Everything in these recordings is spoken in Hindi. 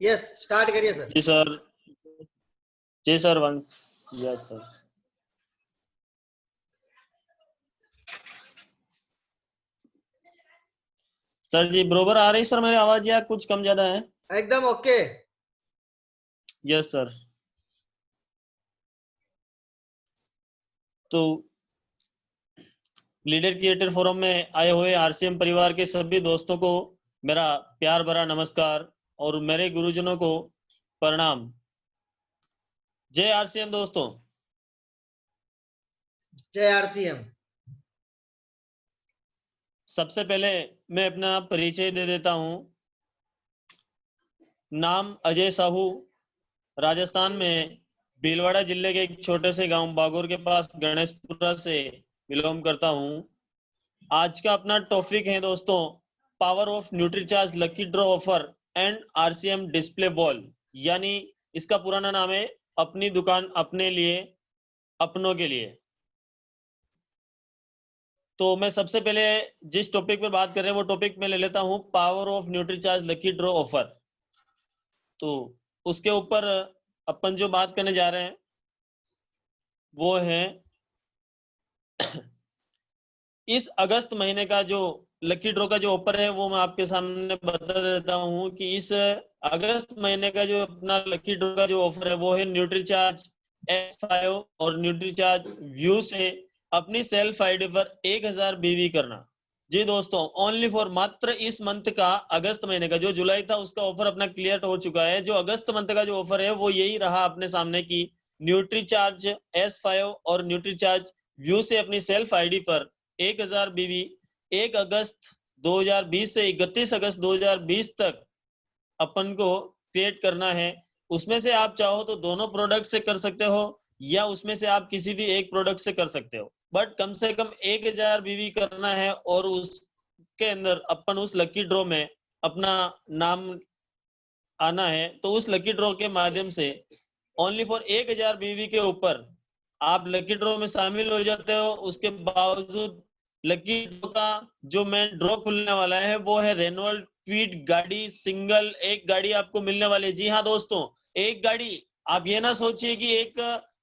यस, स्टार्ट करिए सर। जी सर। जी sir, once. Yes sir. Sir जी बरोबर आ रही सर मेरी आवाज या कुछ कम ज्यादा है? एकदम ओके। Yes sir. तो लीडर क्रिएटर फोरम में आए हुए आरसीएम परिवार के सभी दोस्तों को मेरा प्यार भरा नमस्कार और मेरे गुरुजनों को प्रणाम। जय आरसीएम दोस्तों। जय आरसीएम। सबसे पहले मैं अपना परिचय दे देता हूं। नाम अजय साहू, राजस्थान में भीलवाड़ा जिले के एक छोटे से गांव बागोर के पास गणेशपुरा से बिलोंग करता हूं। आज का अपना टॉपिक है दोस्तों, power of Nutricharge lucky draw offer and RCM display ball, यानी इसका पुराना नाम है अपनी दुकान अपने लिए अपनों के लिए। तो मैं सबसे पहले जिस टॉपिक पर बात कर रहे हैं वो टॉपिक में ले लेता हूं, power of Nutricharge lucky draw offer. तो उसके ऊपर अपन जो बात करने जा रहे हैं वो है इस अगस्त महीने का जो लकी ड्रॉ का जो ऑफर है वो मैं आपके सामने बता देता हूं कि इस अगस्त महीने का जो अपना लकी ड्रॉ का जो ऑफर है वो है न्यूट्रीचार्ज S5 और न्यूट्रीचार्ज व्यू से अपनी सेल्फ आईडी पर 1000 बीवी करना। जी दोस्तों, ओनली फॉर मात्र इस मंथ का अगस्त महीने का, जो जुलाई था उसका ऑफर अपना क्लियर हो चुका है। जो अगस्त मंथ का जो ऑफर है वो यही रहा अपने सामने की न्यूट्रीचार्ज S5 और न्यूट्रीचार्ज व्यू से अपनी सेल्फ आईडी पर 1000 बीवी 1 अगस्त 2020 से 31 अगस्त 2020 तक अपन को क्रिएट करना है। उसमें से आप चाहो तो दोनों प्रोडक्ट से कर सकते हो या उसमें से आप किसी भी एक प्रोडक्ट से कर सकते हो, बट कम से कम 1000 बीवी करना है और उसके अंदर अपन उस लकी ड्रॉ में अपना नाम आना है। तो उस लकी ड्रॉ के माध्यम से ओनली फॉर 1000 बीवी के ऊपर आप लकी ड्रॉ में शामिल हो जाते हो। उसके बावजूद लकी ड्रॉ का जो मेन ड्रॉ खुलने वाला है वो है रेनॉल्ट क्विड गाड़ी सिंगल। एक गाड़ी आपको मिलने वाली है। जी हाँ दोस्तों, एक गाड़ी। आप ये ना सोचिए कि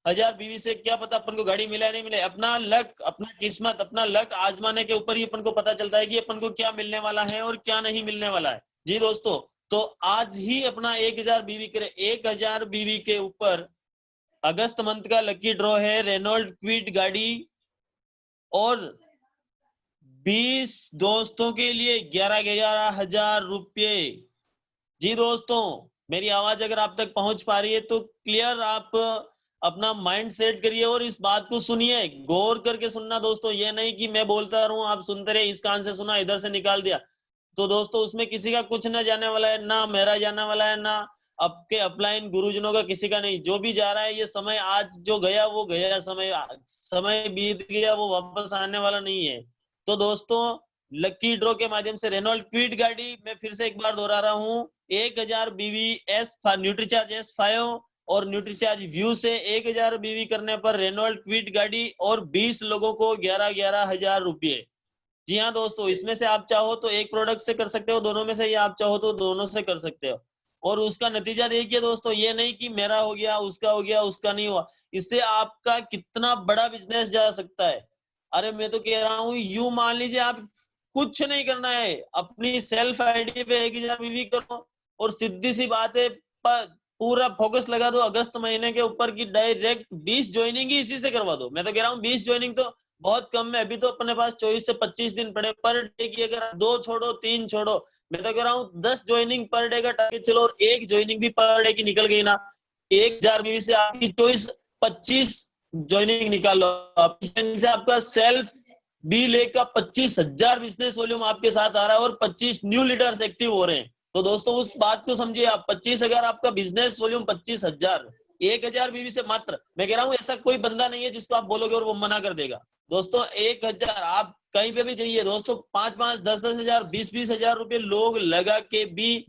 1000 बीवी से क्या पता अपन को गाड़ी मिला या नहीं मिले। अपना लक, अपना किस्मत, अपना लक आजमाने के ऊपर ही अपन को पता चलता है कि अपन को क्या मिलने वाला है और क्या नहीं मिलने वाला है। जी दोस्तों, तो आज ही अपना 1000 बीवी करे। 1000 बीवी के ऊपर अगस्त मंथ का लकी ड्रॉ है रेनॉल्ट क्विड गाड़ी और 20 दोस्तों के लिए 11,000 रुपये। जी दोस्तों, मेरी आवाज अगर आप तक पहुंच पा रही है तो क्लियर आप अपना माइंड सेट करिए और इस बात को सुनिए, गौर करके सुनना दोस्तों। ये नहीं कि मैं बोलता रहूं आप सुनते रहे, इस कान से सुना इधर से निकाल दिया। तो दोस्तों उसमें किसी का कुछ ना जाने वाला है, ना मेरा जाने वाला है, ना आपके अपलाइन गुरुजनों का किसी का नहीं। जो भी जा रहा है ये समय आज जो गया वो गया, समय समय बीत गया, वो वापस आने वाला नहीं है। तो दोस्तों लकी ड्रॉ के माध्यम से रेनॉल्ट क्विड गाड़ी, मैं फिर से एक बार दोहरा रहा हूं, 1000 बीवी एस न्यूट्रीचार्ज S5 और न्यूट्रीचार्ज व्यू से 1000 बीवी करने पर रेनॉल्ट क्विड गाड़ी और 20 लोगों को 11,000 रुपये। जी हाँ दोस्तों, इसमें से आप चाहो तो एक प्रोडक्ट से कर सकते हो, दोनों में से आप चाहो तो दोनों से कर सकते हो। और उसका नतीजा देखिए दोस्तों, ये नहीं कि मेरा हो गया उसका हो गया उसका नहीं हुआ। इससे आपका कितना बड़ा बिजनेस जा सकता है। अरे मैं तो कह रहा हूँ, यूं मान लीजिए आप कुछ नहीं करना है, अपनी सेल्फ आईडी पे 1000 बीवी करो और सीधी सी बात है पूरा फोकस लगा दो अगस्त महीने के ऊपर की डायरेक्ट 20 ज्वाइनिंग ही इसी से करवा दो। मैं तो कह रहा हूँ 20 ज्वाइनिंग तो बहुत कम है। अभी तो अपने पास 24 से 25 दिन पड़े पर डे की, अगर 2 छोड़ो 3 छोड़ो, मैं तो कह रहा हूँ 10 ज्वाइनिंग पर डे का टारगेट चलो और एक ज्वाइनिंग भी पर डे की निकल गई ना, 1000 बीवी से आपकी 24-25 ज्वाइनिंग निकाल लो। आपकी से आपका सेल्फ बी लेग का 25,000 बिजनेस वॉल्यूम आपके साथ आ रहा है और 25 न्यू लीडर्स एक्टिव हो रहे हैं। तो दोस्तों उस बात को समझिए आप, 25 अगर आपका बिजनेस वॉल्यूम 25,000, 1000 बीवी से मात्र, मैं कह रहा हूं ऐसा कोई बंदा नहीं है जिसको आप बोलोगे और वो मना कर देगा। दोस्तों 1000 आप कहीं पे भी जाइए दोस्तों, 5-5, 10-10 हजार, 20-20 हजार रुपए लोग लगा के भी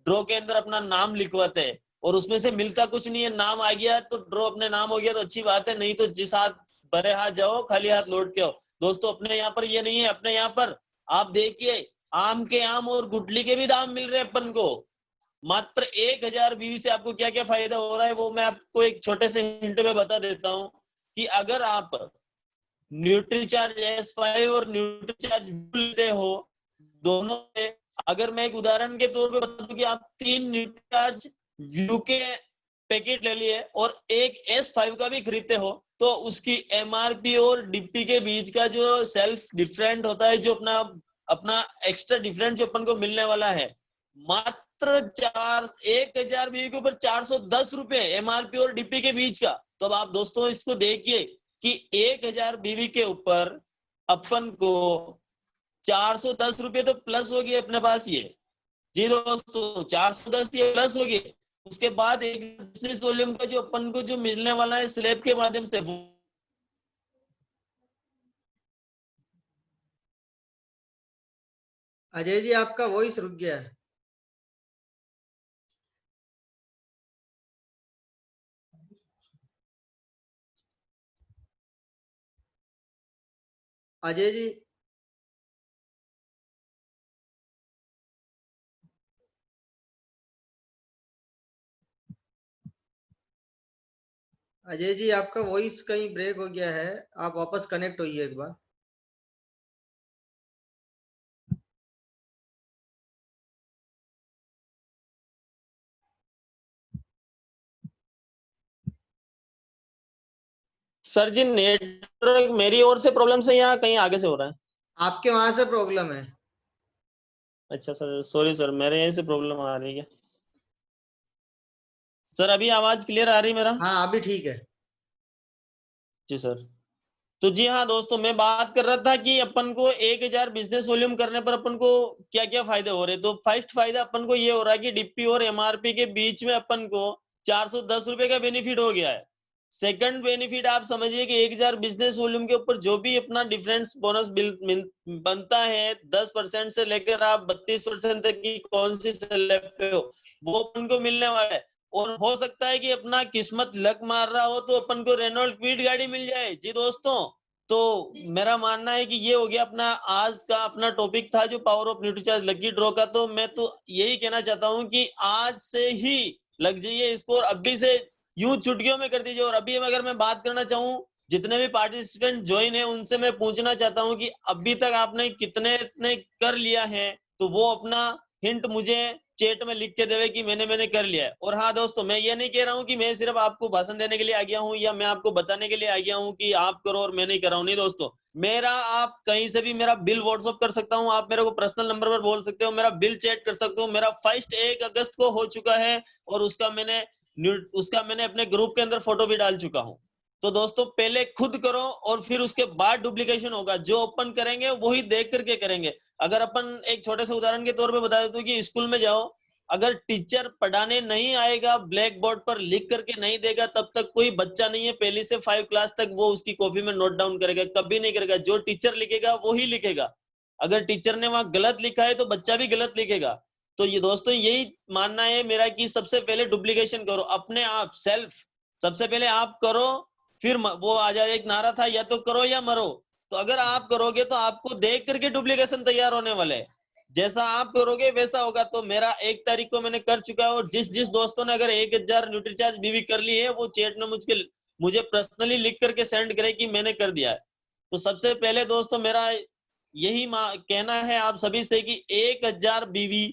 ड्रॉ के अंदर अपना नाम लिखवाते हैं और उसमें से मिलता कुछ नहीं है। नाम आ गया तो ड्रॉ, अपने नाम हो गया तो अच्छी बात है, नहीं तो जिस हाथ भरे हाथ जाओ खाली हाथ लौट के आओ। दोस्तों अपने यहाँ पर ये नहीं है। अपने यहाँ पर आप देखिए आम के आम और गुटली के भी दाम मिल रहे हैं अपन को। मात्र 1000 बीवी से आपको क्या क्या फायदा हो रहा है वो मैं आपको एक छोटे से हिंट में बता देता हूँ कि अगर आप न्यूट्रीचार्ज S5 और न्यूट्रीचार्ज लेते हो, दोनों से अगर मैं एक उदाहरण के तौर पे बता दूं कि आप 3 न्यूट्रीचार्ज व्यू के पैकेट ले लिए और एक S5 का भी खरीदते हो, तो उसकी MRP और डीपी के बीच का जो सेल्फ डिफरेंट होता है, जो अपना अपना एक्स्ट्रा डिफरेंट जो अपन को मिलने वाला है, मात्र 1000 बीवी के ऊपर 410 रुपए MRP और डीपी के बीच का। तो अब आप दोस्तों इसको देखिए कि 1000 बीवी के ऊपर अपन को 410 रुपए तो प्लस होगी अपने पास ये। जी दोस्तों 410 ये प्लस होगी। उसके बाद एक बिजनेस वॉल्यूम का जो अपन को जो मिलने वाला है स्लैब के माध्यम से, अजय जी आपका वॉइस रुक गया है। अजय जी अजय जी आपका वॉइस कहीं ब्रेक हो गया है, आप वापस कनेक्ट होइए एक बार। सर जी नेटवर्क मेरी ओर से प्रॉब्लम से या कहीं आगे से हो रहा है? आपके वहां से प्रॉब्लम है। अच्छा सर, सॉरी सर, मेरे यहीं से प्रॉब्लम आ रही है। सर अभी आवाज क्लियर आ रही है मेरा? हाँ अभी ठीक है। जी सर। तो जी हाँ दोस्तों, मैं बात कर रहा था कि अपन को 1000 बिजनेस वॉल्यूम करने पर अपन को क्या क्या फायदे हो रहे। तो फर्स्ट फायदा अपन को ये हो रहा है कि डीपी और MRP के बीच में अपन को 410 रुपए का बेनिफिट हो गया है। सेकंड बेनिफिट आप समझिए कि 1000 बिजनेस वॉल्यूम के ऊपर जो भी अपना डिफरेंस बोनस बिल बनता है 10% से लेकर आप 32% तक की कौन सी स्लैब पे हो, वो अपन को मिलने वाला है। और हो सकता है कि अपना किस्मत लक मार रहा हो तो अपन को रेनॉल्ट क्विड गाड़ी मिल जाए। जी दोस्तों, तो मेरा मानना है कि ये हो गया अपना आज का अपना टॉपिक था जो power of Nutricharge lucky draw का। तो मैं तो यही कहना चाहता हूं कि आज से ही लग जाइए इसको और अभी से यूं चुटकियों में कर दीजिए। और अभी अगर मैं बात करना चाहूँ, जितने भी पार्टिसिपेंट ज्वाइन है उनसे मैं पूछना चाहता हूं कि अभी तक आपने कितने ने कर लिया है, तो वो अपना हिंट मुझे चैट में लिख के देवे कि मैंने कर लिया है। और हाँ दोस्तों, मैं ये नहीं कह रहा हूँ कि मैं सिर्फ आपको भाषण देने के लिए आ गया हूँ या मैं आपको बताने के लिए आ गया हूँ कि आप करो और मैं नहीं कर रहा हूँ। नहीं दोस्तों, मेरा आप कहीं से भी मेरा बिल व्हाट्सअप कर सकता हूँ, आप मेरे को पर्सनल नंबर पर बोल सकते हो, मेरा बिल चैट कर सकते हो। मेरा फर्स्ट 1 अगस्त को हो चुका है और उसका मैंने अपने ग्रुप के अंदर फोटो भी डाल चुका हूँ। तो दोस्तों पहले खुद करो और फिर उसके बाद डुप्लीकेशन होगा। जो अपन करेंगे वही देख करके करेंगे। अगर अपन एक छोटे से उदाहरण के तौर पे बता देते कि स्कूल में जाओ, अगर टीचर पढ़ाने नहीं आएगा, ब्लैक बोर्ड पर लिख करके नहीं देगा, तब तक कोई बच्चा नहीं है पहली से 5 क्लास तक वो उसकी कॉपी में नोट डाउन करेगा, कभी नहीं करेगा। जो टीचर लिखेगा वो ही लिखेगा। अगर टीचर ने वहां गलत लिखा है तो बच्चा भी गलत लिखेगा। तो ये दोस्तों यही मानना है मेरा कि सबसे पहले डुप्लीकेशन करो अपने आप, सेल्फ सबसे पहले आप करो। फिर वो आ जाए एक नारा था, या तो करो या मरो। तो अगर आप करोगे तो आपको देख करके डुप्लीकेशन तैयार होने वाले हैं। जैसा आप करोगे वैसा होगा। तो मेरा 1 तारीख को मैंने कर चुका है। और जिस जिस दोस्तों ने अगर 1000 न्यूट्रीचार्ज बीवी कर ली है वो चैट में मुझे पर्सनली लिख करके सेंड करे कि मैंने कर दिया है। तो सबसे पहले दोस्तों मेरा यही कहना है आप सभी से कि 1000 बीवी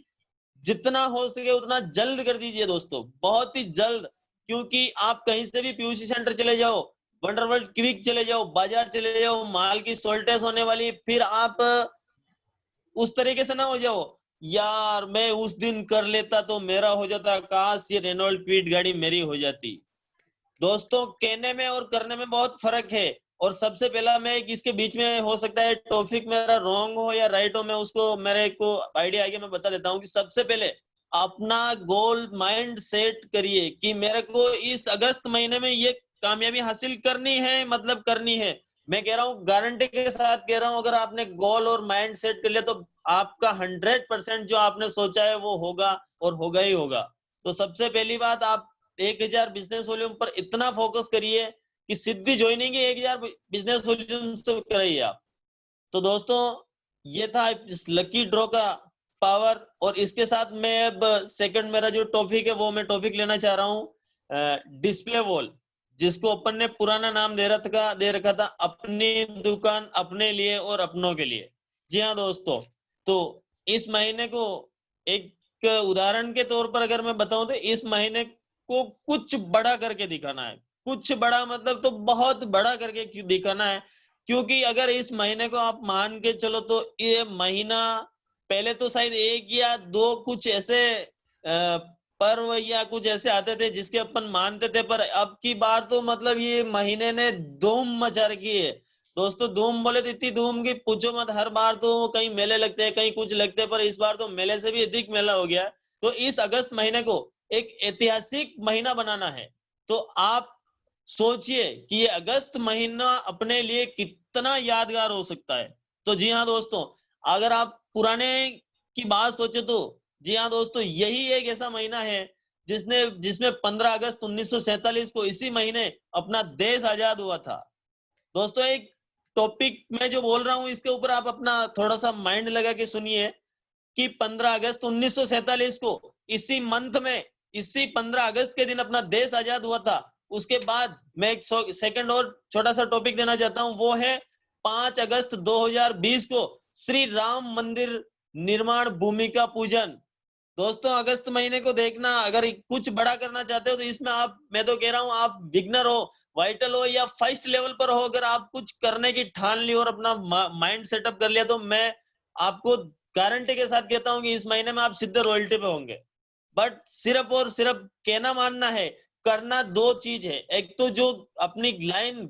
जितना हो सके उतना जल्द कर दीजिए दोस्तों, बहुत ही जल्द। क्योंकि आप कहीं से भी पीयूसी सेंटर चले जाओ, वंडरवर्ल्ड क्विक चले जाओ, बाजार चले जाओ, माल की शॉर्टेज होने वाली, फिर आप उस तरीके से ना हो जाओ यार मैं उस दिन कर लेता तो मेरा हो जाता, काश ये रेनॉल्ट क्विड गाड़ी मेरी हो जाती। दोस्तों कहने में और करने में बहुत फर्क है। और सबसे पहला मैं इसके बीच में हो सकता है टॉपिक मेरा रॉन्ग हो या राइट हो, मैं उसको मेरे को आइडिया आएगा मैं बता देता हूँ कि सबसे पहले अपना गोल माइंड सेट करिए कि मेरे को इस अगस्त महीने में ये कामयाबी हासिल करनी है, मतलब करनी है। मैं कह रहा हूँ गारंटी के साथ कह रहा हूँ, अगर आपने गोल और माइंड सेट कर लिया तो आपका 100% जो आपने सोचा है वो होगा और होगा ही होगा। तो सबसे पहली बात, आप 1000 बिजनेस वॉल्यूम पर इतना फोकस करिए कि सीधी ज्वाइनिंग 1000 बिजनेस वॉल्यूम से कराइए आप। तो दोस्तों ये था इस लकी ड्रॉ का पावर। और इसके साथ मैं अब सेकंड मेरा जो टॉपिक है वो मैं टॉपिक लेना चाह रहा हूँ डिस्प्ले वॉल, जिसको अपन ने पुराना नाम दे रखा था अपनी दुकान अपने लिए और अपनों के लिए। जी हाँ दोस्तों, तो इस महीने को एक उदाहरण के तौर पर अगर मैं बताऊं तो इस महीने को कुछ बड़ा करके दिखाना है। कुछ बड़ा मतलब तो बहुत बड़ा करके दिखाना है, क्योंकि अगर इस महीने को आप मान के चलो तो ये महीना पहले तो शायद एक या दो कुछ ऐसे पर्व या कुछ ऐसे आते थे जिसके अपन मानते थे, पर अब की बार तो मतलब ये महीने ने धूम मचा रखी है दोस्तों। धूम बोले तो इतनी धूम की पूछो मत। हर बार तो कहीं मेले लगते हैं, कहीं कुछ लगते हैं, पर इस बार तो मेले से भी अधिक मेला हो गया। तो इस अगस्त महीने को एक ऐतिहासिक महीना बनाना है। तो आप सोचिए कि ये अगस्त महीना अपने लिए कितना यादगार हो सकता है। तो जी हाँ दोस्तों, अगर आप पुराने की बात सोचे तो जी हाँ दोस्तों, यही एक ऐसा महीना है जिसमें 15 अगस्त 1947 को इसी महीने अपना देश आजाद हुआ था। दोस्तों एक टॉपिक मैं जो बोल रहा हूँ इसके ऊपर आप अपना थोड़ा सा माइंड लगा के सुनिए कि 15 अगस्त 1947 को इसी मंथ में, इसी 15 अगस्त के दिन अपना देश आजाद हुआ था। उसके बाद मैं एक सेकंड और छोटा सा टॉपिक देना चाहता हूं, वो है 5 अगस्त 2020 को श्री राम मंदिर निर्माण भूमि का पूजन। दोस्तों अगस्त महीने को देखना, अगर कुछ बड़ा करना चाहते हो तो इसमें आप, मैं तो कह रहा हूं आप बिगनर हो, वाइटल हो या फर्स्ट लेवल पर हो, अगर आप कुछ करने की ठान ली और अपना माइंड सेटअप कर लिया तो मैं आपको गारंटी के साथ कहता हूं कि इस महीने में आप सीधे रॉयल्टी पे होंगे। बट सिर्फ और सिर्फ कहना मानना है, करना दो चीज है। एक तो जो अपनी लाइन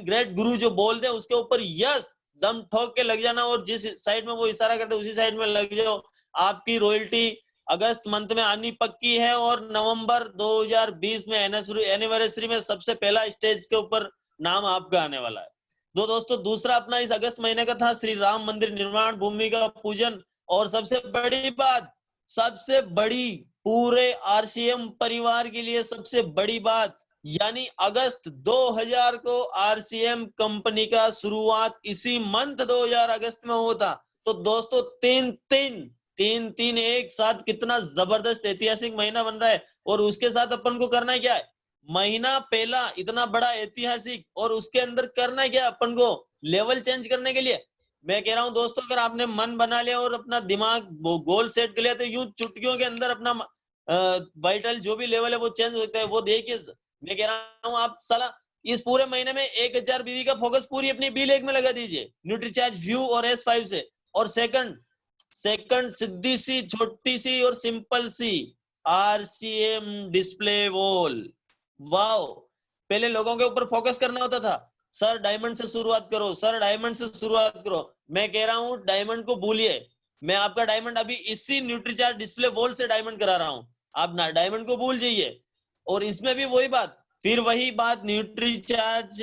ग्रेट गुरु जो बोल दे उसके ऊपर यस दम ठोक के लग जाना, और जिस साइड में वो इशारा करते उसी साइड में लग जाओ। आपकी रॉयल्टी अगस्त मंथ में आनी पक्की है, और नवंबर 2020 में एनिवर्सरी में सबसे पहला स्टेज के ऊपर नाम आपका आने वाला है। दो दोस्तों, दूसरा अपना इस अगस्त महीने का था श्री राम मंदिर निर्माण भूमि का पूजन। और सबसे बड़ी बात, सबसे बड़ी, पूरे आरसीएम परिवार के लिए सबसे बड़ी बात, यानी अगस्त 2000 को आरसीएम कंपनी का शुरुआत इसी मंथ 2000 अगस्त में होता। तो दोस्तों तीन तीन एक साथ कितना जबरदस्त ऐतिहासिक महीना बन रहा है। और उसके साथ अपन को करना क्या है, महीना पहला इतना बड़ा ऐतिहासिक, और उसके अंदर करना क्या अपन को, लेवल चेंज करने के लिए मैं कह रहा हूं दोस्तों, अगर आपने मन बना लिया और अपना दिमाग गोल सेट कर लिया तो यूं चुटकियों के अंदर अपना वाइटल जो भी लेवल है वो चेंज होता है। वो देखिए, मैं कह रहा हूं आप साला इस पूरे महीने में 1000 बीवी का फोकस पूरी अपनी बी लेग में लगा दीजिए न्यूट्रीचार्ज व्यू और S5 से। और सेकंड सीधी सी छोटी सी और सिंपल सी आरसीएम डिस्प्ले वॉल। वाओ, पहले लोगों के ऊपर फोकस करना होता था, सर डायमंड से शुरुआत करो, सर डायमंड से शुरुआत करो। मैं कह रहा हूं डायमंड को भूलिए, मैं आपका डायमंड अभी इसी न्यूट्रीचार्ज डिस्प्ले वॉल से डायमंड करा रहा हूं। आप ना डायमंड को भूल जाइए। और इसमें भी वही बात, फिर वही बात न्यूट्रीचार्ज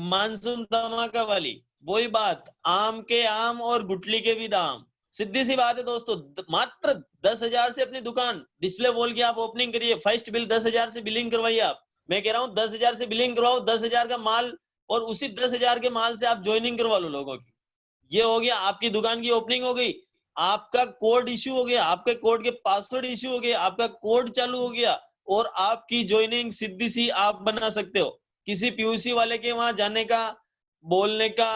मानसून धमाका वाली, वही बात, आम के आम और गुठली के भी दाम। सीधी सी बात है दोस्तों, मात्र 10,000 से अपनी दुकान डिस्प्ले वॉल की आप ओपनिंग करिए, फर्स्ट बिल 10,000 से बिलिंग करवाइए आप। मैं कह रहा हूँ 10,000 से बिलिंग करवाओ, 10,000 का माल, और उसी 10,000 के माल से आप ज्वाइनिंग करवा लो लोगों की। ये हो गया, आपकी दुकान की ओपनिंग हो गई, आपका कोड इश्यू हो गया, आपके कोड के पासवर्ड इश्यू हो गया, आपका कोड चालू हो गया, और आपकी ज्वाइनिंग सीधी सी आप बना सकते हो। किसी पीयूसी वाले के वहां जाने का, बोलने का,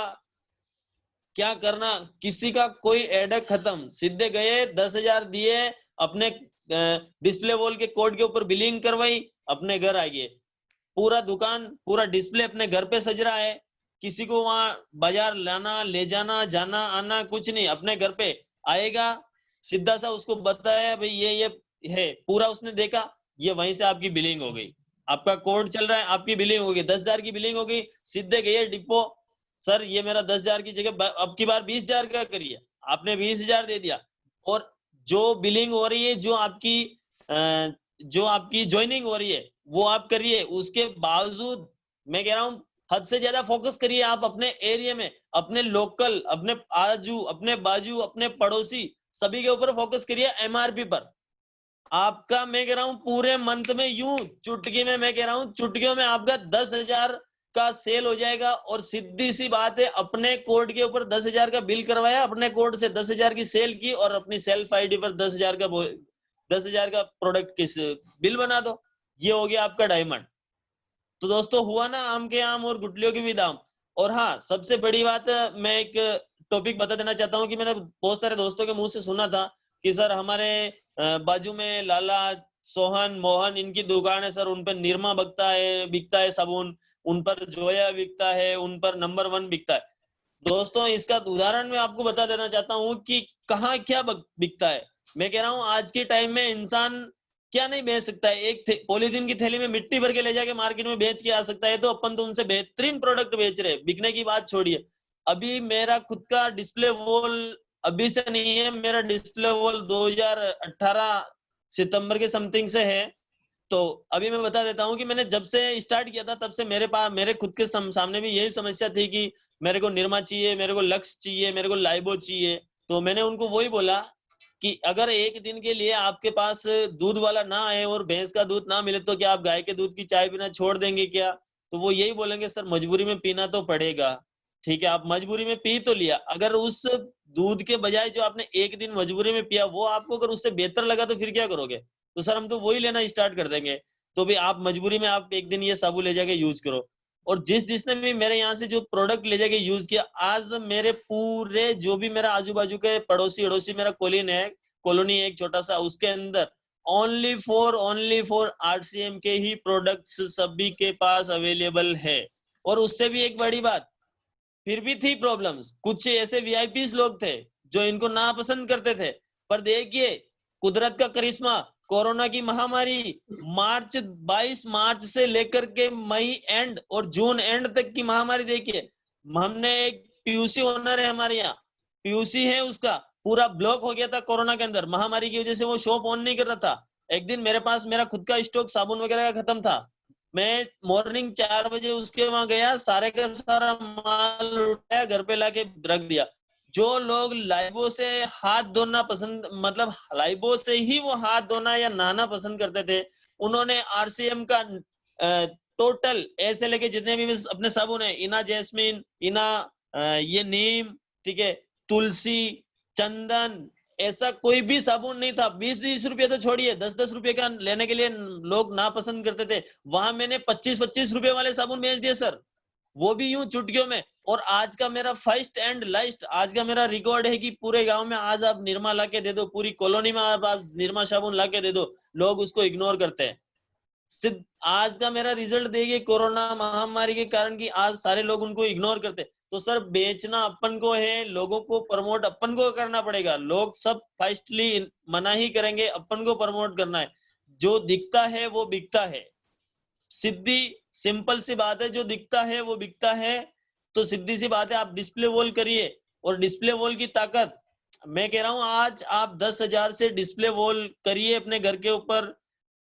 क्या करना, किसी का कोई एडक खत्म। सीधे गए, 10,000 दिए, अपने डिस्प्ले वॉल के कोड के ऊपर बिलिंग करवाई, अपने घर आ गए। पूरा दुकान, पूरा डिस्प्ले अपने घर पे सज रहा है। किसी को वहां बाजार लाना, ले जाना, जाना आना कुछ नहीं, अपने घर पे आएगा, सीधा सा उसको बताया भाई ये है, पूरा उसने देखा, ये वहीं से आपकी बिलिंग हो गई। आपका कोड चल रहा है, आपकी बिलिंग हो गई, 10,000 की बिलिंग हो गई। सीधे गए डिपो, सर ये मेरा 10,000 की जगह अब की बार 20,000 का करिए, आपने 20,000 दे दिया। और जो बिलिंग हो रही है, जो आपकी ज्वाइनिंग हो रही है वो आप करिए। उसके बावजूद मैं कह रहा हूँ हद से ज्यादा फोकस करिए आप अपने एरिया में, अपने लोकल, अपने आजू, अपने बाजू, अपने पड़ोसी, सभी के ऊपर फोकस करिए एमआरपी पर। आपका मैं कह रहा हूँ पूरे मंथ में यूं चुटकी में, मैं कह रहा हूँ चुटकियों में आपका 10,000 का सेल हो जाएगा। और सीधी सी बात है, अपने कोड के ऊपर 10,000 का बिल करवाया, अपने कोड से 10,000 की सेल की और अपनी सेल्फ आईडी पर 10,000 का प्रोडक्ट की बिल बना दो। ये हो गया आपका डायमंड। तो दोस्तों हुआ ना आम के आम और गुठलियों की भी दाम। और हाँ, सबसे बड़ी बात, मैं एक टॉपिक बता देना चाहता हूँ कि मैंने बहुत सारे दोस्तों के मुंह से सुना था कि सर हमारे बाजू में लाला, सोहन, मोहन, इनकी दुकान है सर, उन पर निरमा बिकता है साबुन, उन पर जोया बिकता है, उन पर नंबर 1 बिकता है। दोस्तों इसका उदाहरण मैं आपको बता देना चाहता हूँ कि कहाँ क्या बिकता है। मैं कह रहा हूँ आज के टाइम में इंसान क्या नहीं बेच सकता है। एक पॉलीथीन की थैली में मिट्टी भर के ले जाके मार्केट में बेच के आ सकता है, तो अपन तो उनसे बेहतरीन प्रोडक्ट बेच रहे हैं। बिकने की बात छोड़िए, अभी मेरा खुद का डिस्प्ले वॉल अभी से नहीं है, मेरा डिस्प्ले वॉल 2018 सितंबर के समथिंग से है। तो अभी मैं बता देता हूँ कि मैंने जब से स्टार्ट किया था तब से मेरे पास, मेरे खुद के सामने भी यही समस्या थी कि मेरे को निरमा चाहिए, मेरे को लक्स चाहिए, मेरे को लाइबो चाहिए। तो मैंने उनको वही बोला कि अगर एक दिन के लिए आपके पास दूध वाला ना आए और भैंस का दूध ना मिले तो क्या आप गाय के दूध की चाय पीना छोड़ देंगे क्या? तो वो यही बोलेंगे सर मजबूरी में पीना तो पड़ेगा। ठीक है, आप मजबूरी में पी तो लिया, अगर उस दूध के बजाय जो आपने एक दिन मजबूरी में पिया वो आपको अगर उससे बेहतर लगा तो फिर क्या करोगे? तो सर हम तो वही लेना स्टार्ट कर देंगे। तो भी आप मजबूरी में आप एक दिन ये साबुन ले जाके यूज करो। और जिसने भी मेरे यहाँ से जो प्रोडक्ट ले जाके यूज किया, आज मेरे पूरे जो भी मेरा आजू बाजू के पड़ोसी अड़ोसी मेरा कॉलोनी है एक छोटा सा, उसके अंदर ओनली फॉर आरसीएम के ही प्रोडक्ट्स सभी के पास अवेलेबल है। और उससे भी एक बड़ी बात, फिर भी थी प्रॉब्लम्स, कुछ ऐसे वीआईपीस लोग थे जो इनको नापसंद करते थे। पर देखिए कुदरत का करिश्मा, कोरोना की महामारी, 22 मार्च से लेकर के मई एंड और जून एंड तक की महामारी देखिए। हमने एक पीयूसी ओनर है हमारे यहाँ, पीयूसी है उसका पूरा ब्लॉक हो गया था कोरोना के अंदर, महामारी की वजह से वो शॉप ऑन नहीं कर रहा था। एक दिन मेरे पास मेरा खुद का स्टॉक साबुन वगैरह का खत्म था, मैं मॉर्निंग 4 बजे उसके वहां गया, सारे का सारा माल उठाया घर पे लाके रख दिया। जो लोग लाइबो से हाथ धोना पसंद, मतलब लाइबो से ही वो हाथ धोना या नहाना पसंद करते थे, उन्होंने आरसीएम का टोटल ऐसे लेके जितने भी अपने साबुन है, इना जैस्मिन, इना ये नीम, ठीक है, तुलसी, चंदन, ऐसा कोई भी साबुन नहीं था। 20-20 रुपए तो छोड़िए, 10-10 रुपए का लेने के लिए लोग नापसंद करते थे, वहां मैंने 25-25 रुपए वाले साबुन बेच दिए सर, वो भी यूं चुटकियों में। और आज का मेरा फर्स्ट एंड लास्ट, आज का मेरा रिकॉर्ड है कि पूरे गांव में आज आप निरमा ला के दे दो, पूरी कॉलोनी में आप निरमा साबुन ला के दे दो, लोग उसको इग्नोर करते हैं। सिर्फ आज का मेरा रिजल्ट देखिए, कोरोना महामारी के कारण कि आज सारे लोग उनको इग्नोर करते। तो सर बेचना अपन को है, लोगों को प्रमोट अपन को करना पड़ेगा। लोग सब फास्टली मना ही करेंगे, अपन को प्रमोट करना है। जो दिखता है वो बिकता है, सीधी सिंपल सी बात है, जो दिखता है वो बिकता है। तो सीधी सी बात है, आप डिस्प्ले वॉल करिए। और डिस्प्ले वॉल की ताकत, मैं कह रहा हूं आज आप 10,000 से डिस्प्ले वॉल करिए अपने घर के ऊपर,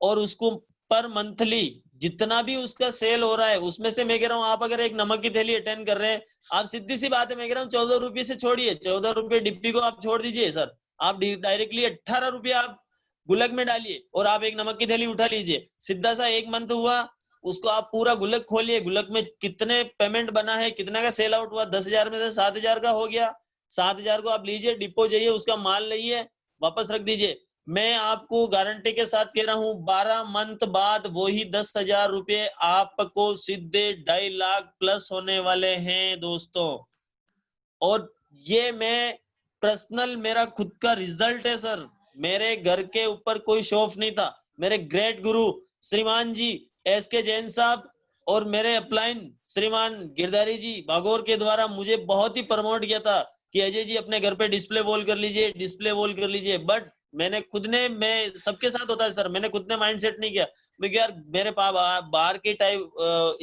और उसको पर मंथली जितना भी उसका सेल हो रहा है उसमें से, मैं कह रहा हूँ आप अगर एक नमक की थैली अटेंड कर रहे हैं, आप सीधी सी बात है मैं कह रहा हूँ 14 रुपये से छोड़िए, 14 रुपये डिब्बी को आप छोड़ दीजिए सर, आप डायरेक्टली 18 रुपये आप गुलक में डालिए और आप एक नमक की थैली उठा लीजिए। सीधा सा 1 मंथ हुआ, उसको आप पूरा गुलक खोलिए, गुलक में कितने पेमेंट बना है, कितना का सेल आउट हुआ, 10,000 में से 7,000 का हो गया। 7,000 को आप लीजिए, डिपो जाइए, उसका माल लीजिए, वापस रख दीजिए। मैं आपको गारंटी के साथ कह रहा हूं 12 मंथ बाद वही 10,000 रुपये आपको सीधे 2.5 लाख प्लस होने वाले हैं दोस्तों। और ये मैं पर्सनल, मेरा खुद का रिजल्ट है सर, मेरे घर के ऊपर कोई शौफ नहीं था। मेरे ग्रेट गुरु श्रीमान जी SK जैन साहब और मेरे अपलाइन श्रीमान गिरधारी जी भागौर के द्वारा मुझे बहुत ही प्रमोट किया था कि अजय जी अपने घर पे डिस्प्ले वॉल कर लीजिए, डिस्प्ले वॉल कर लीजिए। बट मैंने खुद ने, मैं सबके साथ होता है सर, मैंने खुद ने माइंड सेट नहीं किया। मैं यार मेरे पास बाहर के टाइप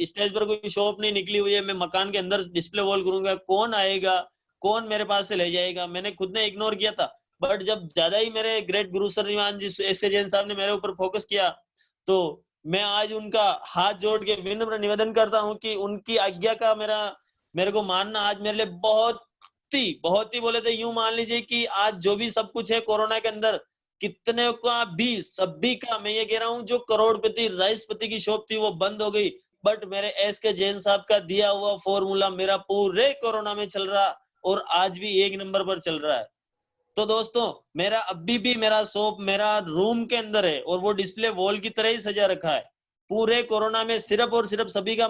स्टेज पर कोई शॉप नहीं निकली हुई है, मैं मकान के अंदर डिस्प्ले वॉल करूंगा, कौन आएगा, कौन मेरे पास से ले जाएगा, मैंने खुद ने इग्नोर किया था। बट जब ज्यादा ही मेरे ग्रेट गुरु श्रीमान जी SK जैन साहब ने मेरे ऊपर फोकस किया, तो मैं आज उनका हाथ जोड़ के विनम्र निवेदन करता हूं कि उनकी आज्ञा का मेरे को मानना आज मेरे लिए बहुत ही बोले तो यूं मान लीजिए कि आज जो भी सब कुछ है कोरोना के अंदर, कितने का भी सभी का, मैं ये कह रहा हूं जो करोड़पति राइसपति की शॉप थी वो बंद हो गई, बट मेरे एस के जैन साहब का दिया हुआ फॉर्मूला मेरा पूरे कोरोना में चल रहा और आज भी 1 नंबर पर चल रहा है। तो दोस्तों मेरा अभी भी मेरा शॉप मेरा रूम के अंदर है और वो डिस्प्ले वॉल की तरह ही सजा रखा है। पूरे कोरोना में सिर्फ और सिर्फ सभी का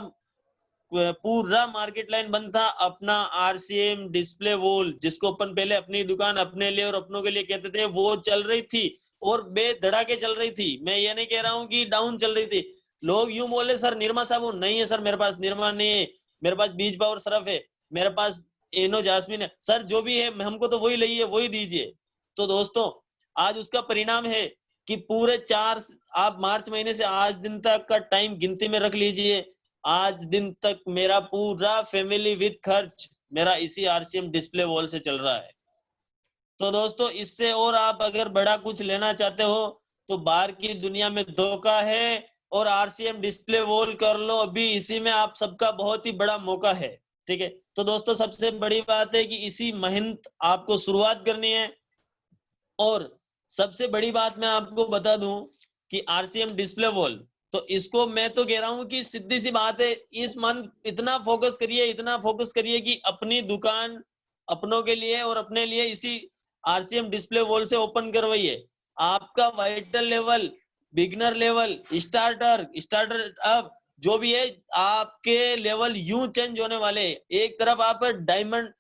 पूरा मार्केट लाइन बंद था, अपना आरसीएम डिस्प्ले वॉल जिसको अपन पहले अपनी दुकान अपने लिए और अपनों के लिए कहते थे, वो चल रही थी और बेधड़ाके चल रही थी। मैं ये नहीं कह रहा हूँ कि डाउन चल रही थी। लोग यूं बोले सर निरमा साबुन नहीं है, सर मेरे पास निरमा नहीं है, मेरे पास बीज पावर सरफ है, मेरे पास एनो जास्मिन है, सर जो भी है हमको तो वही लइए वही दीजिए। तो दोस्तों आज उसका परिणाम है कि पूरे 4 आप मार्च महीने से आज दिन तक का टाइम गिनती में रख लीजिए, आज दिन तक मेरा पूरा फैमिली विद खर्च मेरा इसी आरसीएम डिस्प्ले वॉल से चल रहा है। तो दोस्तों इससे और आप अगर बड़ा कुछ लेना चाहते हो तो बाहर की दुनिया में धोखा है और आरसीएम डिस्प्ले वॉल कर लो, अभी इसी में आप सबका बहुत ही बड़ा मौका है। ठीक है, तो दोस्तों सबसे बड़ी बात है कि इसी महीने आपको शुरुआत करनी है। और सबसे बड़ी बात मैं आपको बता दूं कि आरसीएम डिस्प्ले वॉल, तो इसको मैं तो कह रहा हूं कि सीधी सी बात है, इस मंथ इतना फोकस करिए कि अपनी दुकान अपनों के लिए और अपने लिए इसी आरसीएम डिस्प्ले वॉल से ओपन करवाइए। आपका vital level, beginner level, starter अब जो भी है, आपके लेवल यूं चेंज होने वाले। एक तरफ आप डायमंड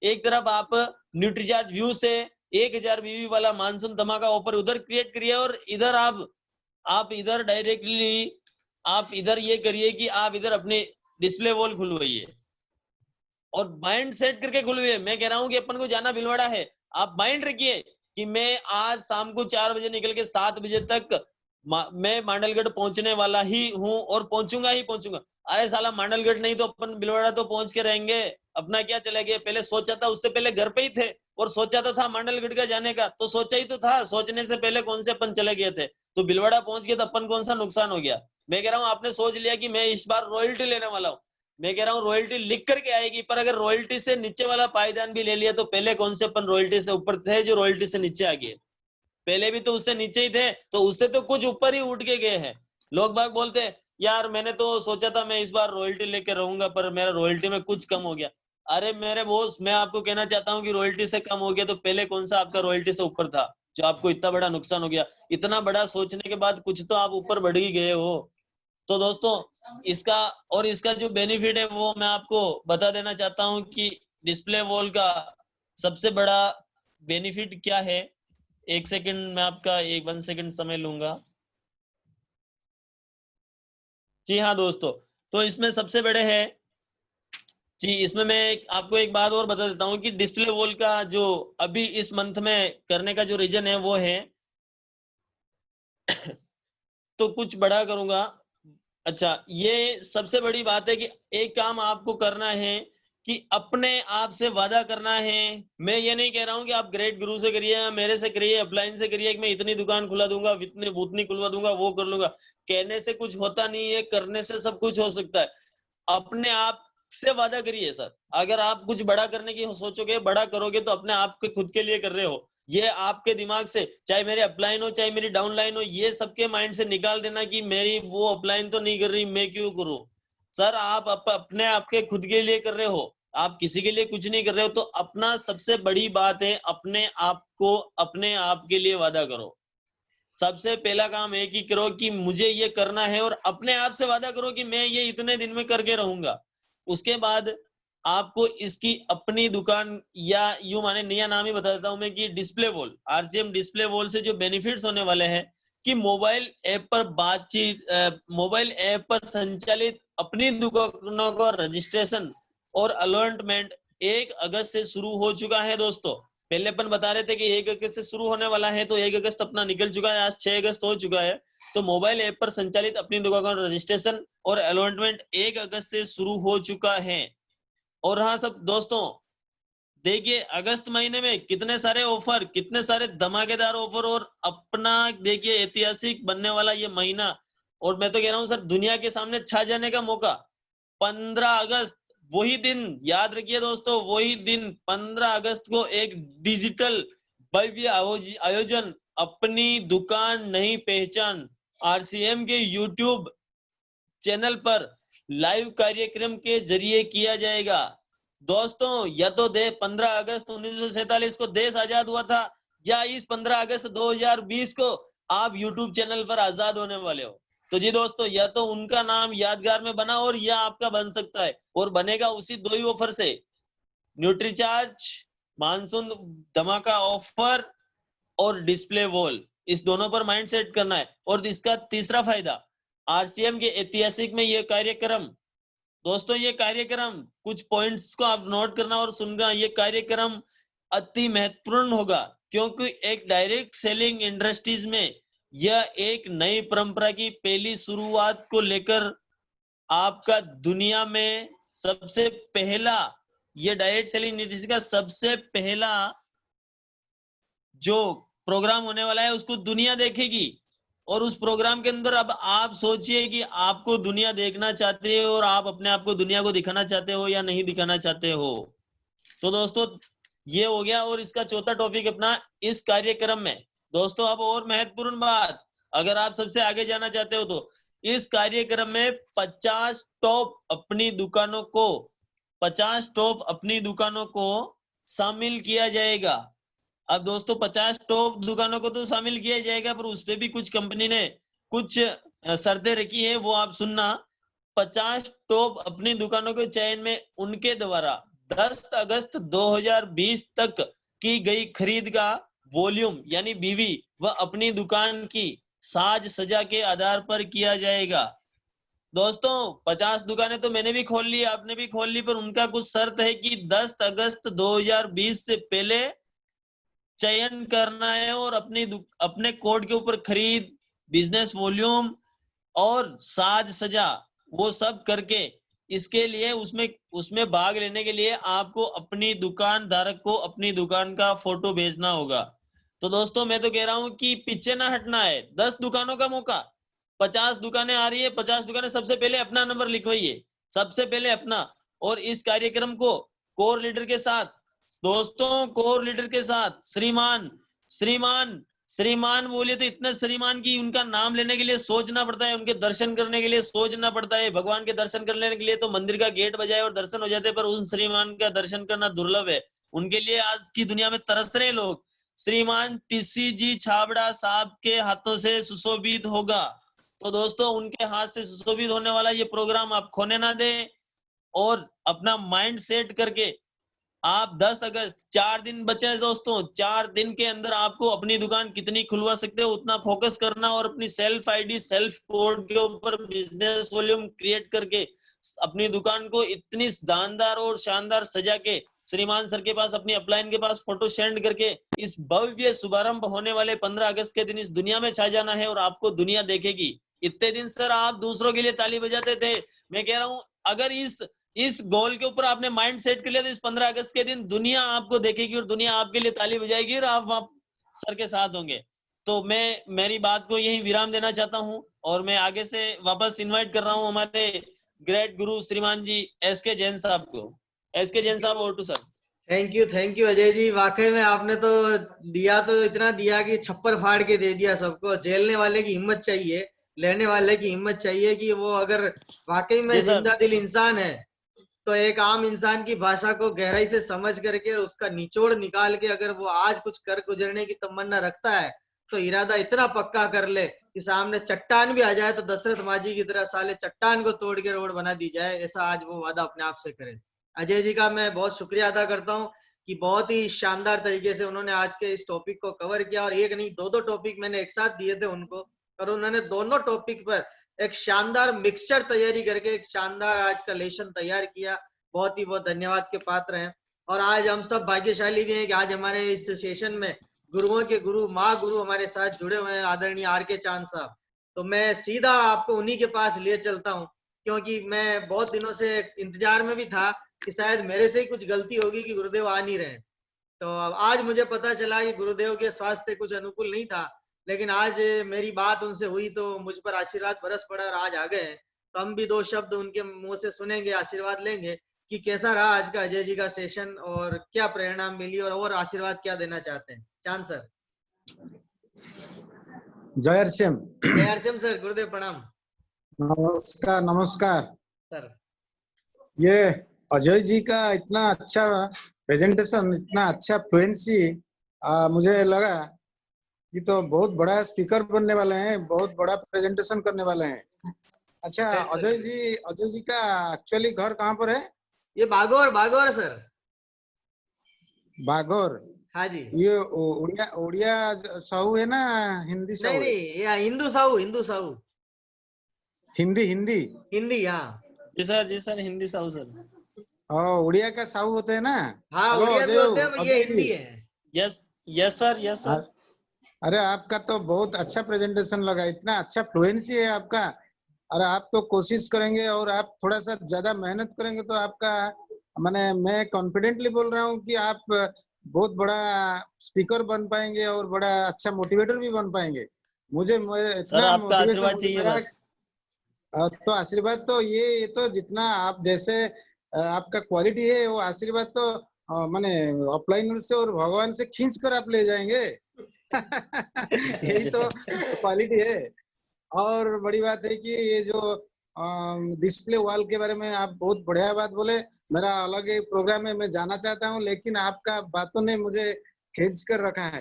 एक तरफ आप न्यूट्रीचार्ज व्यू से 1000 बीवी वाला मानसून धमाका ऑफर उधर क्रिएट करिए और इधर आप इधर डायरेक्टली आप इधर ये करिए कि आप इधर अपने डिस्प्ले वॉल खुलवाइए और माइंड सेट करके खुलवाइए। मैं कह रहा हूं कि अपन को जाना भीलवाड़ा है, आप माइंड रखिए कि मैं आज शाम को 4 बजे निकल के 7 बजे तक मैं मांडलगढ़ पहुंचने वाला ही हूं और पहुंचूंगा। अरे साला मांडलगढ़ नहीं तो अपन भीलवाड़ा तो पहुंच के रहेंगे, अपना क्या चले गए। पहले सोचा था, उससे पहले घर पे ही थे और सोचा तो था मांडलगढ़ का जाने का, तो सोचा ही तो था, सोचने से पहले कौन से अपन चले गए थे। तो भीलवाड़ा पहुंच गए तो अपन कौन सा नुकसान हो गया। मैं कह रहा हूँ आपने सोच लिया कि मैं इस बार रॉयल्टी लेने वाला हूँ, मैं कह रहा हूँ रॉयल्टी लिख करके आएगी, पर अगर रॉयल्टी से नीचे वाला पायदान भी ले लिया तो पहले कौन से अपन रॉयल्टी से ऊपर थे जो रॉयल्टी से नीचे आ गए, पहले भी तो उससे नीचे ही थे, तो उससे तो कुछ ऊपर ही उठ के गए हैं। लोग बाग बोलते हैं यार मैंने तो सोचा था मैं इस बार रॉयल्टी लेकर रहूंगा पर मेरा रॉयल्टी में कुछ कम हो गया। अरे मेरे बॉस, मैं आपको कहना चाहता हूँ कि रॉयल्टी से कम हो गया तो पहले कौन सा आपका रॉयल्टी से ऊपर था जो आपको इतना बड़ा नुकसान हो गया। इतना बड़ा सोचने के बाद कुछ तो आप ऊपर बढ़ ही गए हो। तो दोस्तों इसका जो बेनिफिट है वो मैं आपको बता देना चाहता हूँ कि डिस्प्ले वॉल का सबसे बड़ा बेनिफिट क्या है। 1 सेकंड मैं आपका 1 सेकंड समय लूंगा। जी हाँ दोस्तों, तो इसमें सबसे बड़े है जी, इसमें मैं आपको एक बात और बता देता हूँ कि डिस्प्ले वॉल का जो अभी इस मंथ में करने का जो रीजन है वो है तो कुछ बड़ा करूंगा। अच्छा, ये सबसे बड़ी बात है कि एक काम आपको करना है कि अपने आप से वादा करना है। मैं ये नहीं कह रहा हूं कि आप ग्रेट गुरु से करिए या मेरे से करिए, अपलाइन से करिए कि मैं इतनी दुकान खुला दूंगा, इतनी भूतनी खुलवा दूंगा, वो कर लूंगा। कहने से कुछ होता नहीं है, करने से सब कुछ हो सकता है। अपने आप से वादा करिए सर, अगर आप कुछ बड़ा करने की सोचोगे, बड़ा करोगे तो अपने आप के खुद के लिए कर रहे हो। ये आपके दिमाग से, चाहे मेरे अपलाइन हो चाहे मेरी डाउनलाइन हो, ये सबके माइंड से निकाल देना कि मेरी वो अपलाइन तो नहीं कर रही, मैं क्यों करूं। सर आप अपने आपके खुद के लिए कर रहे हो, आप किसी के लिए कुछ नहीं कर रहे हो। तो अपना सबसे बड़ी बात है अपने आप को अपने आप के लिए वादा करो। सबसे पहला काम एक ही करो कि मुझे ये करना है और अपने आप से वादा करो कि मैं ये इतने दिन में करके रहूंगा। उसके बाद आपको इसकी अपनी दुकान या यूं माने नया नाम ही बता देता हूं मैं कि display wall, RCM display wall से जो बेनिफिट्स होने वाले हैं कि मोबाइल ऐप पर संचालित अपनी दुकानों का रजिस्ट्रेशन और अलॉटमेंट 1 अगस्त से शुरू हो चुका है दोस्तों। पहले अपन बता रहे थे कि 1 अगस्त से शुरू होने वाला है, तो 1 अगस्त अपना निकल चुका है, आज 6 अगस्त हो चुका है। तो मोबाइल ऐप पर संचालित अपनी दुकान का रजिस्ट्रेशन और अलॉटमेंट 1 अगस्त से शुरू हो चुका है। और हाँ सब दोस्तों, देखिए अगस्त महीने में कितने सारे ऑफर, कितने सारे धमाकेदार ऑफर, और अपना देखिए ऐतिहासिक बनने वाला ये महीना। और मैं तो कह रहा हूँ सर, दुनिया के सामने छा जाने का मौका। 15 अगस्त वही दिन, याद रखिए दोस्तों, वही दिन 15 अगस्त को एक डिजिटल भव्य आयोजन, अपनी दुकान नहीं पहचान, आरसीएम के यूट्यूब चैनल पर लाइव कार्यक्रम के जरिए किया जाएगा। दोस्तों, या तो 15 अगस्त 1947 को देश आजाद हुआ था, या इस 15 अगस्त 2020 को आप यूट्यूब चैनल पर आजाद होने वाले हो। तो जी दोस्तों, या तो उनका नाम यादगार में बना और या आपका बन सकता है, और बनेगा उसी दो ही ऑफर से, न्यूट्रीचार्ज मानसून धमाका ऑफर और डिस्प्ले वॉल, इस दोनों पर माइंड सेट करना है। और इसका तीसरा फायदा, आरसीएम के ऐतिहासिक में यह कार्यक्रम, दोस्तों ये कार्यक्रम, कुछ पॉइंट्स को आप नोट करना और सुनना, ये कार्यक्रम अति महत्वपूर्ण होगा, क्योंकि एक डायरेक्ट सेलिंग इंडस्ट्रीज में यह एक नई परंपरा की पहली शुरुआत को लेकर आपका दुनिया में सबसे पहला, ये डायरेक्ट सेलिंग इंडस्ट्री का सबसे पहला जो प्रोग्राम होने वाला है उसको दुनिया देखेगी। और उस प्रोग्राम के अंदर अब आप सोचिए कि आपको दुनिया देखना चाहते हो और आप अपने आप को दुनिया को दिखाना चाहते हो या नहीं दिखाना चाहते हो। तो दोस्तों ये हो गया। और इसका चौथा टॉपिक अपना इस कार्यक्रम में, दोस्तों अब और महत्वपूर्ण बात, अगर आप सबसे आगे जाना चाहते हो तो इस कार्यक्रम में 50 टॉप अपनी दुकानों को शामिल किया जाएगा। अब दोस्तों 50 टॉप दुकानों को तो शामिल किया जाएगा, पर उस पे भी कुछ कंपनी ने कुछ शर्तें रखी है, वो आप सुनना। 50 टॉप अपनी दुकानों के चयन में उनके द्वारा 10 अगस्त 2020 तक की गई खरीद का वॉल्यूम यानी बीवी व अपनी दुकान की साज सजा के आधार पर किया जाएगा। दोस्तों 50 दुकानें तो मैंने भी खोल ली, आपने भी खोल ली, पर उनका कुछ शर्त है कि 10 अगस्त 2020 से पहले चयन करना है और अपने कोड के ऊपर खरीद, बिजनेस वॉल्यूम और साज सजा वो सब करके, इसके लिए उसमें भाग लेने के लिए आपको अपनी दुकानदारक को अपनी दुकान का फोटो भेजना होगा। तो दोस्तों मैं तो कह रहा हूं कि पीछे ना हटना है, 10 दुकानों का मौका, 50 दुकानें आ रही है, 50 दुकानें सबसे पहले अपना नंबर लिखवाइए, सबसे पहले अपना। और इस कार्यक्रम को कोर लीडर के साथ, दोस्तों कोर लीडर के साथ श्रीमान बोलिए तो इतने श्रीमान की उनका नाम लेने के लिए सोचना पड़ता है, उनके दर्शन करने के लिए सोचना पड़ता है। भगवान के दर्शन करने के लिए तो मंदिर का गेट बजाए और दर्शन हो जाते हैं, पर उन श्रीमान का दर्शन करना दुर्लभ है, उनके लिए आज की दुनिया में तरस रहे लोग। श्रीमान TCG छाबड़ा साहब के हाथों से सुशोभित होगा। तो दोस्तों उनके हाथ से सुशोभित होने वाला ये प्रोग्राम आप खोने ना दें, और अपना माइंड सेट करके आप 10 अगस्त 4 दिन बचे हैं दोस्तों, 4 दिन के अंदर आपको अपनी दुकान कितनी खुलवा सकते हो उतना फोकस करना, और अपनी सेल्फ आईडी सेल्फ कोड के ऊपर बिजनेस वॉल्यूम क्रिएट करके अपनी दुकान को इतनी शानदार और शानदार सजा के श्रीमान सर के पास, अपनी अपलाइन के पास फोटो सेंड करके इस भव्य शुभारंभ होने वाले 15 अगस्त के दिन इस दुनिया में छा जाना है, और आपको दुनिया देखेगी। इतने दिन सर आप दूसरों के लिए ताली बजाते थे, मैं कह रहा हूं अगर इस गोल के ऊपर आपने माइंड सेट कर लिया तो इस 15 अगस्त के दिन दुनिया आपको देखेगी और दुनिया आपके लिए ताली बजाएगी और आप वहां सर के साथ होंगे। तो मैं मेरी बात को यही विराम देना चाहता हूं, और मैं आगे से वापस इनवाइट कर रहा हूं हमारे ग्रेट गुरु श्रीमान जी SK जैन साहब को। SK जैन साहब, over to sir. Thank you Ajay ji. वाकई में आपने तो दिया, तो इतना दिया कि छप्पर फाड़ के दे दिया सबको। झेलने वाले की हिम्मत चाहिए, लेने वाले की हिम्मत चाहिए कि वो अगर वाकई में जिंदा दिल इंसान है तो एक आम इंसान की भाषा को गहराई से समझ करके उसका निचोड़ निकाल के अगर वो आज कुछ कर गुजरने की तमन्ना रखता है तो इरादा इतना पक्का कर ले कि सामने चट्टान भी आ जाए तो दशरथ मांझी की तरह साले चट्टान को तोड़ के रोड बना दी जाए, ऐसा आज वो वादा अपने आप से करे। अजय जी का मैं बहुत शुक्रिया अदा करता हूँ कि बहुत ही शानदार तरीके से उन्होंने आज के इस टॉपिक को कवर किया, और एक नहीं दो टॉपिक मैंने एक साथ दिए थे उनको, और उन्होंने दोनों टॉपिक पर एक शानदार मिक्सचर तैयारी करके एक शानदार आज का लेशन तैयार किया। बहुत ही बहुत धन्यवाद के पात्र हैं। और आज हम सब भाग्यशाली भी हैं कि आज हमारे इस सेशन में गुरुओं के गुरु माँ गुरु हमारे साथ जुड़े हुए हैं, आदरणीय RK चांद साहब। तो मैं सीधा आपको उन्हीं के पास लिए चलता हूँ, क्योंकि मैं बहुत दिनों से इंतजार में भी था कि शायद मेरे से ही कुछ गलती होगी कि गुरुदेव आ नहीं रहे। तो आज मुझे पता चला कि गुरुदेव के स्वास्थ्य कुछ अनुकूल नहीं था, लेकिन आज मेरी बात उनसे हुई तो मुझ पर आशीर्वाद बरस पड़ा और आज आ गए हैं। तो हम भी 2 शब्द उनके मुंह से सुनेंगे, आशीर्वाद लेंगे कि कैसा रहा आज का अजय जी का सेशन और क्या प्रेरणा मिली और आशीर्वाद क्या देना चाहते हैं। चांद सर। जय हरसिम। जय हरसिम सर, गुरुदेव प्रणाम। नमस्कार नमस्कार। सर। ये अजय जी का इतना अच्छा प्रेजेंटेशन, इतना अच्छा फ्लुएंसी, मुझे लगा कि तो बहुत बड़ा स्पीकर बनने वाले हैं, बहुत बड़ा प्रेजेंटेशन करने वाले हैं। अच्छा Yes, sir. अजय जी का एक्चुअली घर कहाँ पर है? ये बागोर बागोर सर। बागोर। हाँ जी। ये उड़िया उड़िया साहू है ना हिंदी नहीं साहू है? नहीं, ये हिंदू साहू, हिंदू साहू। हिंदी हिंदी। हिंदी, हाँ। जी सर, हिंदी साहू सर। उड़िया का साहू होते हैं ना? हाँ, हेलो उड़िया भी होते हैं, ये अजय जी। हिंदी है। Yes, yes sir, yes sir. अरे आपका तो बहुत अच्छा प्रेजेंटेशन लगा, इतना अच्छा फ्लुएंसी है आपका। अरे आप तो कोशिश करेंगे और आप थोड़ा सा ज्यादा मेहनत करेंगे तो आपका, माने मैं कॉन्फिडेंटली बोल रहा हूँ कि आप बहुत बड़ा स्पीकर बन पाएंगे और बड़ा अच्छा मोटिवेटर भी बन पाएंगे। सर इतना आपका मोटिवेशन आशीर्वाद मुझे चाहिए लगा। बस। तो आशीर्वाद तो ये तो जितना आप जैसे आपका क्वालिटी है, वो आशीर्वाद तो माने ऑफलाइन से और भगवान से खींच कर आप ले जाएंगे। यही जी तो सर। क्वालिटी है। और बड़ी बात है कि ये जो डिस्प्ले वॉल के बारे में आप बहुत बढ़िया बात बोले। मेरा अलग एक प्रोग्राम है, मैं जाना चाहता हूँ, लेकिन आपका बातों ने मुझे खींच कर रखा है,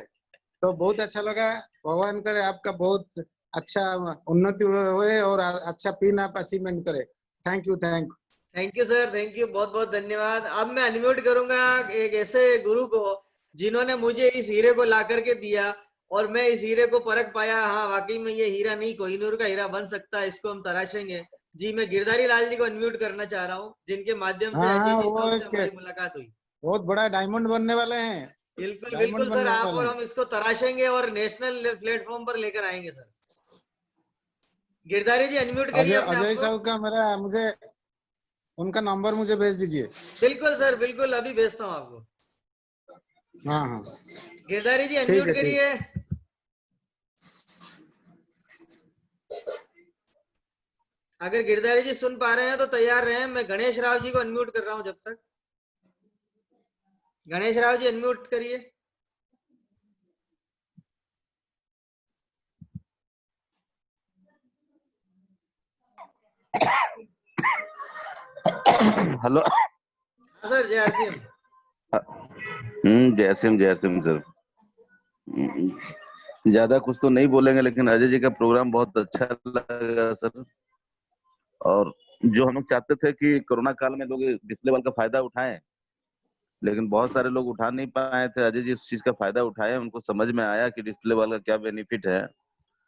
तो बहुत अच्छा लगा। भगवान करे आपका बहुत अच्छा उन्नति हुए और अच्छा पिन आप अचीवमेंट करे। Thank you thank you. Thank you sir, thank you, बहुत बहुत धन्यवाद। अब मैं अनम्यूट करूंगा एक ऐसे गुरु को जिन्होंने मुझे इस हीरे को ला करके दिया और मैं इस हीरे को परख पाया। हाँ, वाकई में ये हीरा नहीं, कोहिनूर का हीरा बन सकता है, इसको हम तराशेंगे। जी, मैं गिरधारी लाल जी को अनम्यूट करना चाह रहा हूँ, जिनके माध्यम से हाँ अजय हाँ, जी वो साहब से एक हमारी मुलाकात हुई। बहुत बड़ा डायमंड बनने वाले हैं। बिल्कुल डायमंड बिल्कुल सर, बनने आप वाले और हैं। हम इसको तराशेंगे और नेशनल प्लेटफॉर्म पर लेकर आएंगे सर। गिरधारी जी, अनम्यूट करिए अपने आप अजय को। साहब का मुझे उनका नंबर मुझे भेज दीजिए। बिल्कुल सर, बिल्कुल, अभी भेजता हूँ आपको। हाँ हाँ, गिरधारी जी, ठीक अनम्यूट है ठीक। करिए। अगर गिरधारी जी सुन पा रहे हैं तो तैयार रहे, मैं गणेश राव जी को अनम्यूट कर रहा हूं जब तक। गणेश राव जी, अनम्यूट करिए। हेलो। हाँ सर, जय हरसिम। जय सिंह सर। ज्यादा कुछ तो नहीं बोलेंगे, लेकिन अजय जी का प्रोग्राम बहुत अच्छा लगा सर। और जो हम लोग चाहते थे कि कोरोना काल में लोग डिस्प्ले वाल का फायदा उठाएं, लेकिन बहुत सारे लोग उठा नहीं पाए थे। अजय जी उस चीज का फायदा उठाए, उनको समझ में आया कि डिस्प्ले वाल का क्या बेनिफिट है।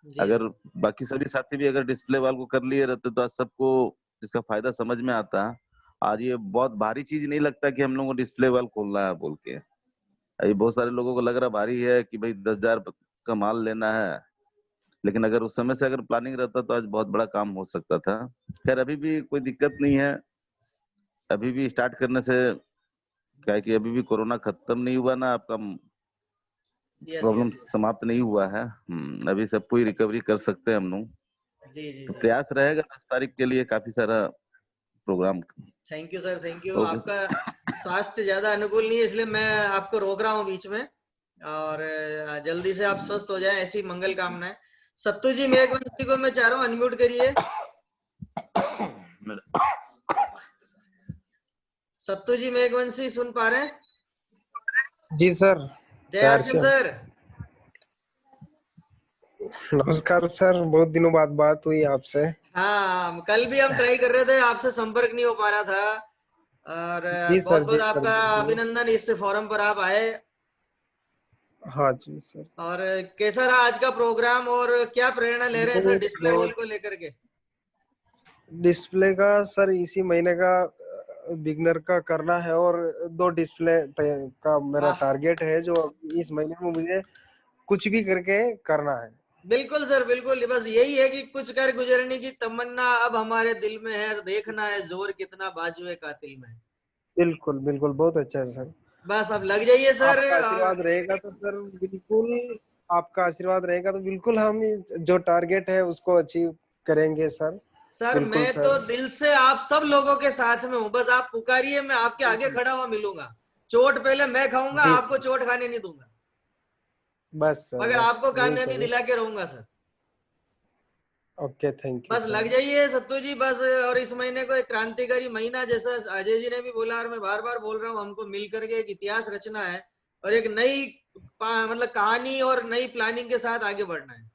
जी अगर जी। बाकी सभी साथी भी अगर डिस्प्ले वाल को कर लिए रहते तो आज सबको इसका फायदा समझ में आता। आज ये बहुत भारी चीज नहीं लगता कि हम लोग को डिस्प्ले वाल खोलना है बोल के। अभी बहुत सारे लोगों को लग रहा भारी है कि भाई 10,000 का माल लेना है, लेकिन अगर उस समय से अगर प्लानिंग रहता तो आज बहुत बड़ा काम हो सकता था। खैर अभी भी कोई दिक्कत नहीं है, अभी भी स्टार्ट करने से क्या है कि अभी भी कोरोना खत्म नहीं हुआ ना, आपका यस प्रॉब्लम यस यस। समाप्त नहीं हुआ है। अभी सबको ही रिकवरी कर सकते हैं हम लोग। जी जी तो सर। प्रयास रहेगा 10 तारीख के लिए काफी सारा program. Thank you sir, thank you. Okay आपका स्वास्थ्य ज्यादा अनुकूल नहीं है, इसलिए मैं आपको रोक रहा हूँ बीच में। और जल्दी से आप स्वस्थ हो जाए, ऐसी मंगल कामनाएं। सत्तू जी मेघवंशी को मैं चाह रहा हूँ, अनम्यूट करिए। सर। सत्तू जी मेघवंशी सुन पा रहे हैं? जी सर। जय प्यार हरसिम से सर। नमस्कार सर, बहुत दिनों बाद बात हुई आपसे। हाँ, कल भी हम ट्राई कर रहे थे, आपसे संपर्क नहीं हो पा रहा था। और बहुत बहुत जी सर आपका बिल्कुल। अभिनंदन, इस फोरम पर आप आए। हाँ जी सर। और कैसा रहा आज का प्रोग्राम और क्या प्रेरणा ले रहे हैं सर बहुत डिस्प्ले वॉल बहुत को लेकर के? डिस्प्ले का सर इसी महीने का बिगनर का करना है, और 2 डिस्प्ले का मेरा वाह, टारगेट है, जो इस महीने में मुझे कुछ भी करके करना है। बिल्कुल सर, बिल्कुल। बस यही है कि कुछ कर गुजरने की तमन्ना अब हमारे दिल में है, और देखना है जोर कितना बाजुए कातिल में है। बिल्कुल बिल्कुल, बहुत अच्छा है सर। बस अब लग जाइए सर। आपका और आशीर्वाद रहेगा तो सर बिल्कुल, आपका आशीर्वाद रहेगा तो बिल्कुल हम जो टारगेट है उसको अचीव करेंगे सर। सर, बिल्कुल मैं तो सर। दिल से आप सब लोगों के साथ में हूँ, बस आप पुकारिए, मैं आपके आगे खड़ा हुआ मिलूंगा। चोट पहले मैं खाऊंगा, जी आपको चोट खाने नहीं दूंगा, बस सर, मगर बस आपको यही कामयाबी चाहिए। दिला के रहूंगा सर। ओके, थैंक यू बस लग जाइए सत्तू जी बस। और इस महीने को एक क्रांतिकारी महीना, जैसा अजय जी ने भी बोला और मैं बार बार बोल रहा हूँ, हमको मिल करके एक इतिहास रचना है और एक नई मतलब कहानी और नई प्लानिंग के साथ आगे बढ़ना है।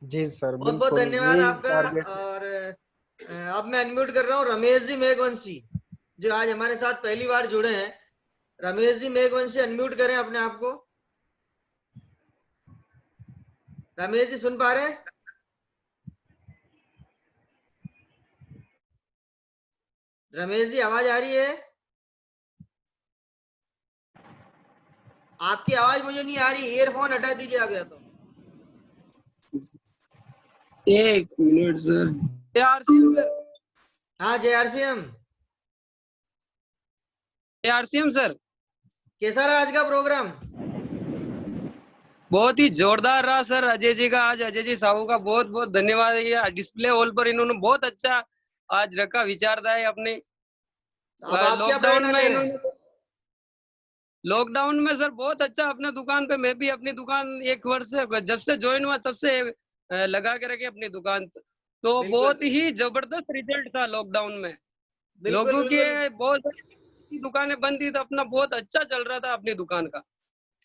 जी सर, बहुत बहुत बिल्कुल धन्यवाद यही आपका। टारगेट है। और अब मैं अनम्यूट कर रहा हूँ रमेश जी मेघवंशी, जो आज हमारे साथ पहली बार जुड़े हैं। रमेश जी मेघवंशी, अनम्यूट करें अपने आप को। रमेश जी सुन पा रहे हैं? रमेश जी आवाज आ रही है? आपकी आवाज मुझे नहीं आ रही, ईयरफोन हटा दीजिए आप या तो। एक मिनट सर। RCM sir. हाँ जय आरसीएम। आरसीएम सर, कैसा रहा आज का प्रोग्राम? बहुत ही जोरदार रहा सर। अजय जी का, आज अजय जी साहू का बहुत बहुत धन्यवाद है। ये डिस्प्ले हॉल पर इन्होंने बहुत अच्छा आज रखा, विचारधारा अपने। अब आप क्या प्रेरणा ले रहे हैं? लॉकडाउन में सर बहुत अच्छा अपने दुकान पे, मैं भी अपनी दुकान 1 वर्ष से जब से ज्वाइन हुआ तब से लगा के रखे अपनी दुकान। तो बिल्कुल बहुत ही जबरदस्त रिजल्ट था लॉकडाउन में। बिल्कुल लोगों बिल्कुल। के बहुत सारी दुकानें बंद थी तो अपना बहुत अच्छा चल रहा था अपनी दुकान का।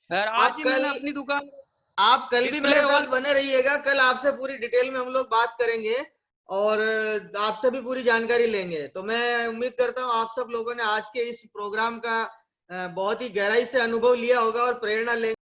और आज आप ही मैंने कल अपनी दुकान आप कल भी डिस्प्ले मेरे हॉल साथ बने रहिएगा। कल आपसे पूरी डिटेल में हम लोग बात करेंगे और आपसे भी पूरी जानकारी लेंगे। तो मैं उम्मीद करता हूँ आप सब लोगों ने आज के इस प्रोग्राम का बहुत ही गहराई से अनुभव लिया होगा और प्रेरणा लेंगे।